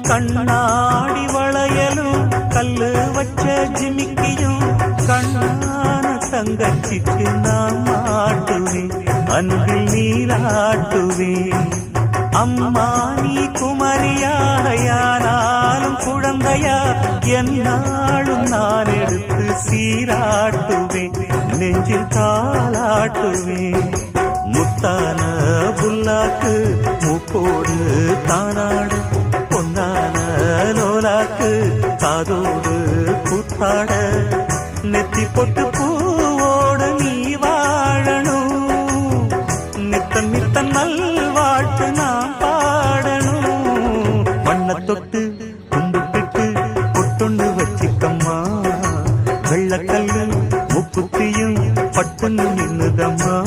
கண்ணாடி வளையலும் கல்லு வச்ச ஜிமிக்கியும் கண்ணான தங்கச்சிக்கு நான் மாட்டுவேன், அன்பில் நீராட்டுவேன். அம்மா நீ குமரியாயானாலும் குழந்தையா என்னாலும் நான் எடுத்து சீராட்டுவேன், நெஞ்சில் தாளாட்டுவேன். முத்தான புல்லாக்கு மூக்கோடு தானாடு, பொன்னான லோலாக்கு காதோடு கூத்தாட, நெத்தி பொட்டு பூவோடு நீ வாழணும், நித்தன் நித்தன் நல்வாழ்த்து நான் பாடணும். வண்ண தொட்டு கும்பிட்டுட்டு பொட்டொண்டு வச்சிக்கம்மா, வெள்ளக்கல்லு முக்குத்தியும் பட்டுன்னு நின்னுதம்மா.